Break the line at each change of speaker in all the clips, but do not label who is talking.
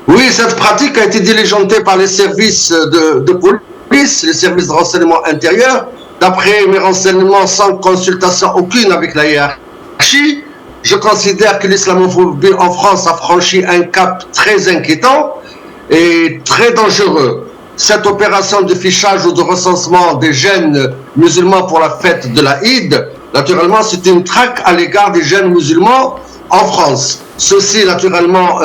Oui, cette pratique a été diligentée par les services de police, les services de renseignement intérieur. D'après mes renseignements, sans consultation aucune avec la hiérarchie, je considère que l'islamophobie en France a franchi un cap très inquiétant et très dangereux. Cette opération de fichage ou de recensement des jeunes musulmans pour la fête de la Eid, naturellement, c'est une traque à l'égard des jeunes musulmans en France. Ceci, naturellement,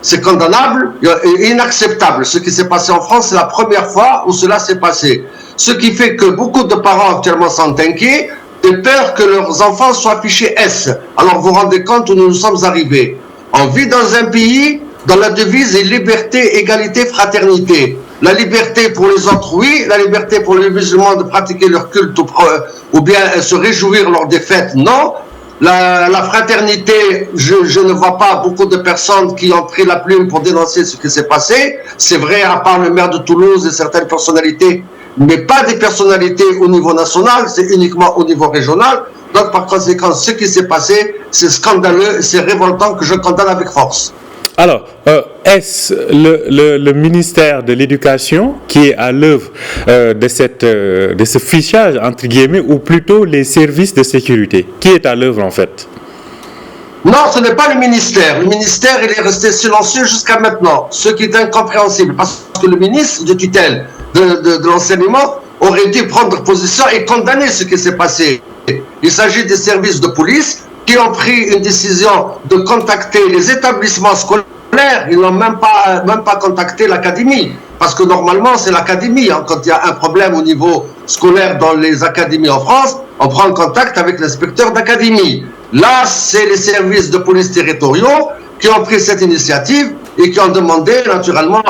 c'est condamnable et inacceptable. Ce qui s'est passé en France, c'est la première fois où cela s'est passé. Ce qui fait que beaucoup de parents actuellement sont inquiets, de peur que leurs enfants soient fichés S. Alors vous vous rendez compte où nous sommes arrivés. On vit dans un pays dont la devise est liberté, égalité, fraternité. La liberté pour les autres, oui. La liberté pour les musulmans de pratiquer leur culte ou bien se réjouir lors des fêtes, non. La fraternité, je ne vois pas beaucoup de personnes qui ont pris la plume pour dénoncer ce qui s'est passé. C'est vrai, à part le maire de Toulouse et certaines personnalités, mais pas des personnalités au niveau national, c'est uniquement au niveau régional. Donc, par conséquent, ce qui s'est passé, c'est scandaleux, c'est révoltant que je condamne avec force.
Alors, est-ce le ministère de l'Éducation qui est à l'œuvre de ce fichage, entre guillemets, ou plutôt les services de sécurité? Qui est à l'œuvre, en fait?
Non, ce n'est pas le ministère. Le ministère, il est resté silencieux jusqu'à maintenant, ce qui est incompréhensible, parce que le ministre de tutelle de l'enseignement aurait dû prendre position et condamner ce qui s'est passé. Il s'agit des services de police qui ont pris une décision de contacter les établissements scolaires. Ils n'ont même pas contacté l'académie, parce que normalement c'est l'académie, hein, quand il y a un problème au niveau scolaire dans les académies en France, on prend contact avec l'inspecteur d'académie. Là, c'est les services de police territoriaux qui ont pris cette initiative et qui ont demandé naturellement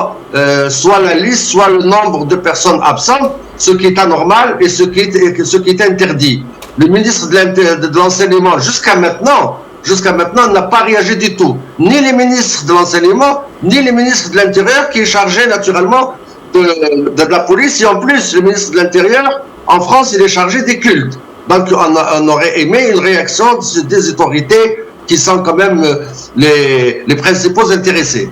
soit la liste, soit le nombre de personnes absentes, ce qui est anormal et ce qui est interdit. Le ministre de l'Enseignement, jusqu'à maintenant, n'a pas réagi du tout. Ni les ministres de l'Enseignement, ni les ministres de l'Intérieur, qui est chargé naturellement de la police. Et en plus, le ministre de l'Intérieur, en France, il est chargé des cultes. Donc, on aurait aimé une réaction des autorités qui sont quand même les principaux intéressés.